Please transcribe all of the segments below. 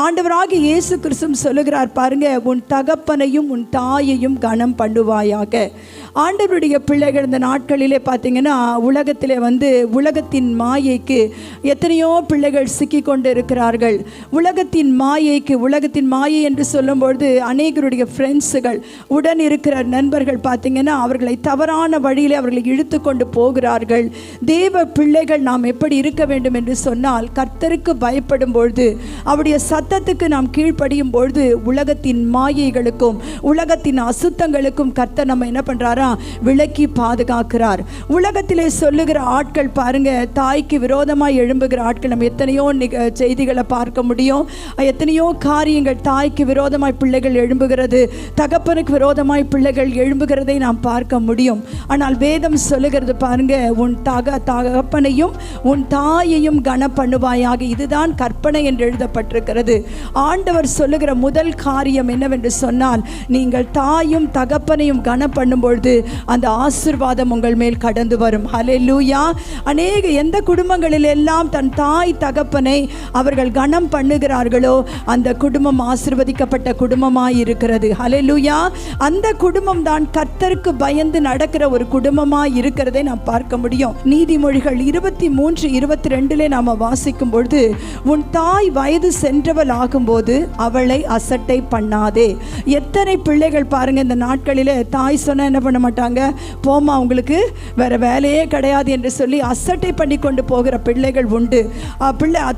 ஆண்டவராகிய இயேசு கிறிஸ்து சொல்லுகிறார் பாருங்க, உன் தகப்பனையும் உன் தாயையும் கனம் பண்ணுவாயாக. ஆண்டவருடைய பிள்ளைகள் இந்த நாட்களிலே பார்த்தீங்கன்னா உலகத்திலே உலகத்தின் மாயைக்கு எத்தனையோ பிள்ளைகள் சிக்கி கொண்டு இருக்கிறார்கள். உலகத்தின் மாயை என்று சொல்லும்பொழுது அநேகருடைய ஃப்ரெண்ட்ஸுகள், உடன் இருக்கிற நண்பர்கள் பார்த்தீங்கன்னா அவர்களை தவறான வழியிலே அவர்களை இழுத்து கொண்டு போகிறார்கள். தேவ பிள்ளைகள் நாம் எப்படி இருக்க வேண்டும் என்று சொன்னால், கர்த்தருக்கு பயப்படும் பொழுது, அவருடைய சத்தத்துக்கு நாம் கீழ்ப்படியும் பொழுது, உலகத்தின் மாயைகளுக்கும் உலகத்தின் அசுத்தங்களுக்கும் கர்த்தர் நம்ம என்ன பண்றாரா, விலக்கி பாதுகாக்கிறார். உலகத்திலே சொல்லுகிற ஆட்கள் பாருங்க, தாய்க்கு விரோதமாய் எழும்புகிற ஆட்கள் நம்ம எத்தனையோ செய்திகளை பார்க்க முடியும். எத்தனையோ காரியங்கள் தாய்க்கு விரோதமாய் பிள்ளைகள் எழும்புகிறது, தகப்பனுக்கு விரோதமாய் பிள்ளைகள் எழும்புகிறதை நாம் பார்க்க முடியும். ஆனால் வேதம் சொல்லுகிறது பாருங்க, உன் தகப்பனையும் உன் தாயையும் கன பண்ணுவாயாக. இதுதான் கற்பனை என்று எழுதப்பட்டிருக்கிறது. ஆண்டவர் சொல்லுகிற முதல் காரியம் என்னவென்று சொன்னால், நீங்கள் தாயும் தகப்பனையும் கன பண்ணும் பொழுது அந்த ஆசீர்வாதம் உங்கள் மேல் கடந்து வரும். ஹல்லேலூயா. எந்த குடும்பங்களில் எல்லாம் தன் தாய் தகப்பனை அவர்கள் கனம் பண்ணுகிறார்களோ அந்த குடும்பம் ஆசீர்வதிக்கப்பட்ட குடும்பமாய் இருக்கிறது. ஹல்லேலூயா. அந்த குடும்பம் தான் கர்த்தருக்கு பயந்து நடக்கிற ஒரு குடும்பமாய் இருக்கிறதை நாம் பார்க்க முடியும். நீதிமொழிகள் 23:22 நாம வாசிக்கும் பொழுது, உன் தாய் வயது சென்றவள் ஆகும்போது அவளை அசட்டை பண்ணாதே. எத்தனை பிள்ளைகள் பாருங்க இந்த நாட்களிலே தாய் சொன்ன என்ன பண்ண மாட்டாங்க, போமா உங்களுக்கு வேற வேலையே கிடையாது என்று சொல்லி அசட்டை பண்ணி கொண்டு போகிற பிள்ளைகள் உண்டு.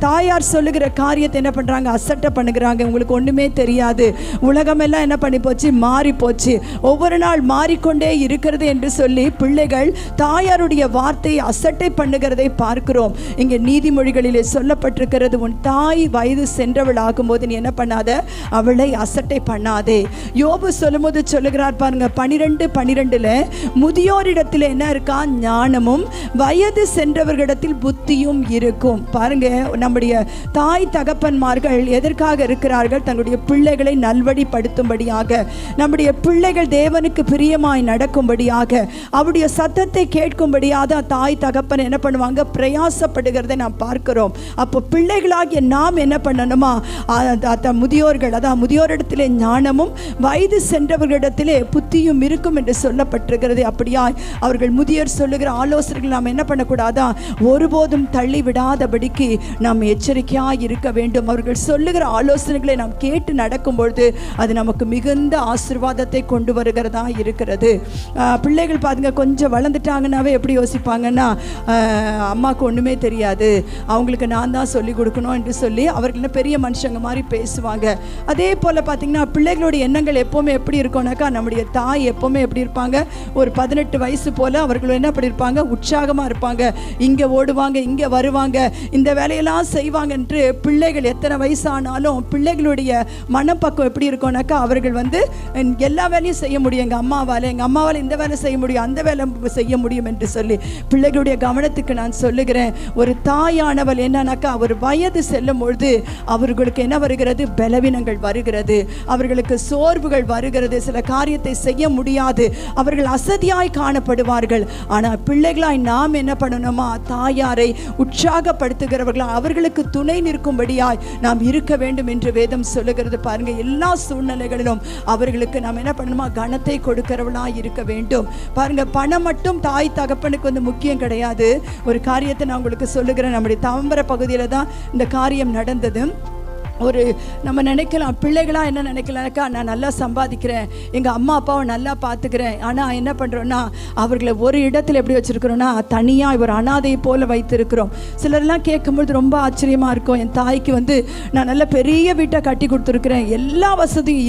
தாயார் சொல்லுகிற காரியத்தை என்ன பண்றாங்க, அசட்டை பண்ணுகிறாங்க. உங்களுக்கு ஒண்ணுமே தெரியாது, உலகமெல்லாம் என்ன பண்ணி போச்சு, மாறி போச்சு, ஒவ்வொரு நாள் மாறிக்கொண்டே இருக்கிறது என்று சொல்லி பிள்ளைகள் தாயாருடைய வார்த்தையை அசட்டை பண்ணுகிறதை பார்க்கிறோம். இங்கே நீதிமொழிகளிலே சொல்லப்பட்டிருக்கிறது, உன் தாய் வயது சென்றவள் ஆகும்போது நீ என்ன பண்ணாத, அவளை அசட்டை பண்ணாதே. யோபு சொல்லும்போது சொல்லுகிறார் பாருங்க, 12:12 முதியோரிடத்தில் என்ன இருக்கா, ஞானமும் வயது சென்றவர்களிடத்தில் புத்தியும் இருக்கும். பாருங்க, நம்முடைய தாய் தகப்பன்மார்கள் எதற்காக இருக்கிறார்கள், தங்களுடைய பிள்ளைகளை நல்வழிப்படுத்தும்படியாக, நம்முடைய பிள்ளைகள் தேவனுக்கு பிரியமாய் நடக்கும்படியாக, அவருடைய சத்தத்தை கேட்கும்படியாக தாய் தகப்பன் என்ன பண்ணுவாங்க, பிரயாசப்படுகிறதை நாம் பார்க்கிறோம். அப்போ பிள்ளைகளாகிய நாம் என்ன பண்ணணுமா, முதியோர்கள், அதான் முதியோரிடத்திலே ஞானமும் வயது சென்றவர்களிடத்திலே புத்தியும் இருக்கும் என்று சொல்லப்பட்டிருக்கிறது. அப்படியாய் அவர்கள் முதியோர் சொல்லுகிற ஆலோசனைகள் நாம் என்ன பண்ணக்கூடாதா, ஒருபோதும் தள்ளி விடாதபடிக்கு நாம் எச்சரிக்கையாய் இருக்க வேண்டும். அவர்கள் சொல்லுகிற ஆலோசனைகளை நாம் கேட்டு நடக்கும் பொழுது அது நமக்கு மிகுந்த ஆசீர்வாதத்தை கொண்டு வருகிறதா இருக்கிறது. பிள்ளைகள் பாருங்க, கொஞ்சம் வளர்ந்துட்டாங்கன்னாவே எப்படி யோசிப்பாங்கன்னா, அம்மாவுக்கு ஒண்ணுமே தெரியாது, அவங்களுக்கு நான் தான் சொல்லி கொடுக்கணும் என்று சொல்லி அவர்கள் பெரிய மனுஷங்க மாதிரி பேசுவாங்க. அதே போல பார்த்தீங்கன்னா பிள்ளைகளுடைய எண்ணங்கள் எப்பவுமே எப்படி இருக்கும்னாக்கா, நம்முடைய தாய் எப்பவுமே எப்படி இருப்பாங்க, ஒரு 18 வயசு போல அவர்கள் என்ன பண்ணிருப்பாங்க, உற்சாகமா இருப்பாங்க, இங்க ஓடுவாங்க, இங்க வருவாங்க, இந்த வேலையெல்லாம் செய்வாங்க என்று. பிள்ளைகள் எத்தனை வயசானாலும் பிள்ளைகளுடைய மனப்பக்கம் எப்படி இருக்கும்னாக்கா, அவர்கள் எல்லா வேலையும் செய்ய முடியும், எங்க அம்மாவால இந்த வேலை செய்ய முடியும், அந்த வேலை செய்ய முடியும் என்று சொல்லி பிள்ளைகளுடைய கவனத்துக்கு நான் சொல்லுகிறேன். ஒரு தாயானவள் என்னன்னாக்கா, ஒரு வயது செல்லும் பொழுது அவர்களுக்கு என்ன வருகிறது, பலவீனங்கள் வருகிறது, அவர்களுக்கு சோர்வுகள் வருகிறது, சில காரியத்தை செய்ய முடியாது, அவர்கள் அசதியாய் காணப்படுவார்கள். ஆனால் பிள்ளைகளாய் நாம் என்ன பண்ணணுமா, தாயாரை உற்சாகப்படுத்துகிறவர்களா, அவர்களுக்கு துணை நிற்கும்படியாய் நாம் இருக்க வேண்டும் என்று வேதம் சொல்லுகிறது. பாருங்க, எல்லா சூழ்நிலைகளிலும் அவர்களுக்கு நாம் என்ன பண்ணணுமா, கனத்தை கொடுக்கிறவர்களாய் இருக்க வேண்டும். பாருங்க, பணம் மட்டும் தாய் தகப்பனுக்கு முக்கியம் கிடையாது. ஒரு காரியத்தை நான் உங்களுக்கு சொல்லுகிறேன். நம்முடைய தாம்பர பகுதியில் தான் இந்த காரியம் நடந்தது. நம்ம நினைக்கலாம், பிள்ளைகளாக என்ன நினைக்கலாம்க்கா, நான் நல்லா சம்பாதிக்கிறேன், எங்கள் அம்மா அப்பாவை நல்லா பார்த்துக்கிறேன். ஆனால் என்ன பண்ணுறோன்னா, அவர்களை ஒரு இடத்துல எப்படி வச்சுருக்கிறோன்னா, தனியாக ஒரு அனாதையை போல் வைத்திருக்கிறோம். சிலர்லாம் கேட்கும்போது ரொம்ப ஆச்சரியமாக இருக்கும். என் தாய்க்கு நான் நல்ல பெரிய வீட்டை கட்டி கொடுத்துருக்குறேன், எல்லா வசதியும்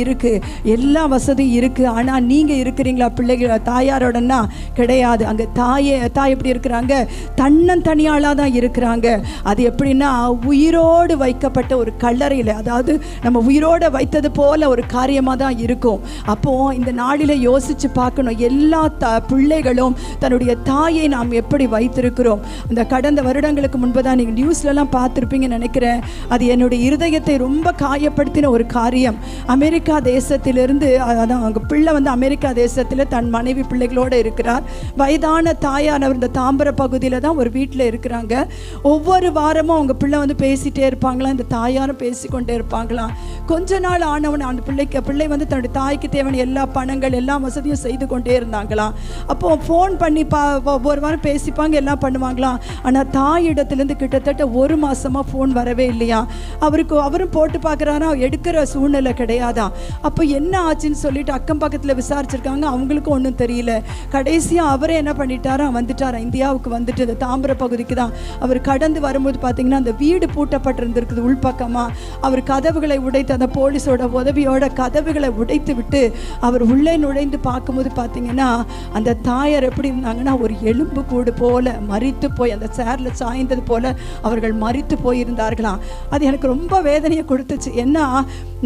இருக்குது, ஆனால் நீங்கள் இருக்கிறீங்களா பிள்ளைகள் தாயாரோடனா? கிடையாது. அங்கே தாய் எப்படி இருக்கிறாங்க, தனியாளாக தான் இருக்கிறாங்க. அது எப்படின்னா, உயிரோடு வைக்கப்பட்ட ஒரு கல்லறை, அதாவது நம்ம உயிரோட வைத்தது போல ஒரு காரியமாக தான் இருக்கும். அப்போ இந்த நாளில் யோசிச்சு பார்க்கணும், எல்லா பிள்ளைகளும் தன்னுடைய தாயை நாம் எப்படி வைத்திருக்கிறோம். அந்த கடந்த வருடங்களுக்கு முன்பதான் நீங்கள் நியூஸ்லலாம் பார்த்துருப்பீங்கன்னு நினைக்கிறேன். அது என்னுடைய இருதயத்தை ரொம்ப காயப்படுத்தின ஒரு காரியம். அமெரிக்கா தேசத்திலிருந்து, அதான் அவங்க பிள்ளை அமெரிக்கா தேசத்தில் தன் மனைவி பிள்ளைகளோடு இருக்கிறார். வயதான தாயானவர் இந்த தாம்பர பகுதியில் தான் ஒரு வீட்டில் இருக்கிறாங்க. ஒவ்வொரு வாரமும் அவங்க பிள்ளை பேசிகிட்டே இருப்பாங்களா, இந்த தாயாரும் பேசி பேசிக்கொண்டே இருப்பாங்களாம். கொஞ்ச நாள் ஆனவன் அந்த பிள்ளை வந்து தன்னுடைய தாய்க்கு தேவையான எல்லா பணங்கள் எல்லா வசதியும் செய்து கொண்டே இருந்தாங்களாம். அப்போ ஃபோன் பண்ணி ஒரு வாரம் பேசிப்பாங்க, எல்லாம் பண்ணுவாங்களாம். ஆனால் தாயிடத்துலேருந்து கிட்டத்தட்ட 1 மாசமா ஃபோன் வரவே இல்லையா. அவரும் போட்டு பார்க்குறாரா, எடுக்கிற சூழ்நிலை கிடையாதான். அப்போ என்ன ஆச்சுன்னு சொல்லிட்டு அக்கம் பக்கத்தில் விசாரிச்சிருக்காங்க, அவங்களுக்கும் ஒன்றும் தெரியல. கடைசியாக அவரே என்ன பண்ணிட்டாரா, வந்துட்டாரா இந்தியாவுக்கு வந்துட்டு இந்த தாம்பர பகுதிக்கு தான். அவர் கடந்து வரும்போது பார்த்தீங்கன்னா அந்த வீடு பூட்டப்பட்டிருந்திருக்குது உள்பக்கமாக. அவர் கதவுகளை உடைத்து அந்த போலீஸோட உதவியோட கதவுகளை உடைத்து விட்டு அவர் உள்ளே நுழைந்து பார்க்கும்போது பார்த்தீங்கன்னா அந்த தாயார் எப்படி இருந்தாங்கன்னா ஒரு எலும்பு கூடு போல மரித்து போய் அந்த சேரில் சாய்ந்தது போல அவர்கள் மரித்து போயிருந்தார்களாம். அது எனக்கு ரொம்ப வேதனையை கொடுத்துச்சு. ஏன்னா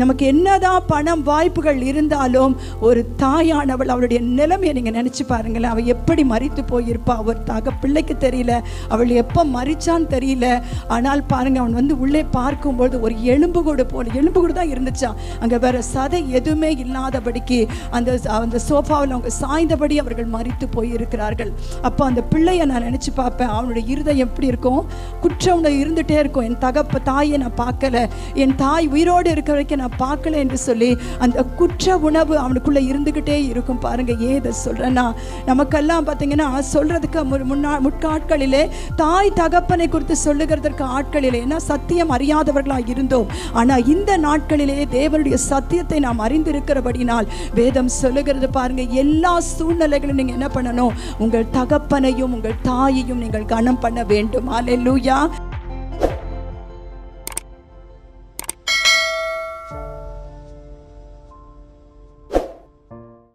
நமக்கு என்னதான் பணம் வாய்ப்புகள் இருந்தாலும் ஒரு தாயானவள் அவளுடைய நிலைமையை நீங்கள் நினச்சி பாருங்களேன். அவள் எப்படி மரித்து போயிருப்பா. அவர் பிள்ளைக்கு தெரியல, அவள் எப்போ மரிச்சான்னு தெரியல. ஆனால் பாருங்க, அவன் வந்து உள்ளே பார்க்கும்போது ஒரு எலும்பு கூடு தான் இருந்துச்சான். அங்கே வேற சதை எதுவுமே இல்லாதபடிக்கு அந்த சோஃபாவில் அவங்க சாய்ந்தபடி அவர்கள் மரித்து போயிருக்கிறார்கள். அப்போ அந்த பிள்ளையை நான் நினச்சி பார்ப்பேன், அவனுடைய இருதயம் எப்படி இருக்கும், குற்ற உணர்வு இருந்துகிட்டே இருக்கும். என் தாயை நான் பார்க்கல, என் தாய் உயிரோடு இருக்க வரைக்கும் நான் பார்க்கல என்று சொல்லி அந்த குற்ற உணவு அவனுக்குள்ளே இருந்துக்கிட்டே இருக்கும். பாருங்க, ஏதை சொல்கிறேன்னா நமக்கெல்லாம் பார்த்தீங்கன்னா சொல்கிறதுக்கு முற்காட்களிலே தாய் தகப்பனை குறித்து சொல்லுகிறதற்கு ஆட்களிலே ஏன்னா சத்தியம் அறியாதவர்களாக இருந்தோம். ஆனால் இந்த நாட்களிலே தேவனுடைய சத்தியத்தை நாம் அறிந்திருக்கிறபடினால் வேதம் சொல்லுகிறது பாருங்க, எல்லா சூழ்நிலைகளும் நீங்கள் என்ன பண்ணணும், உங்கள் தகப்பனையும் உங்கள் தாயையும் நீங்கள் கனம் பண்ண வேண்டும். அல்லேலூயா.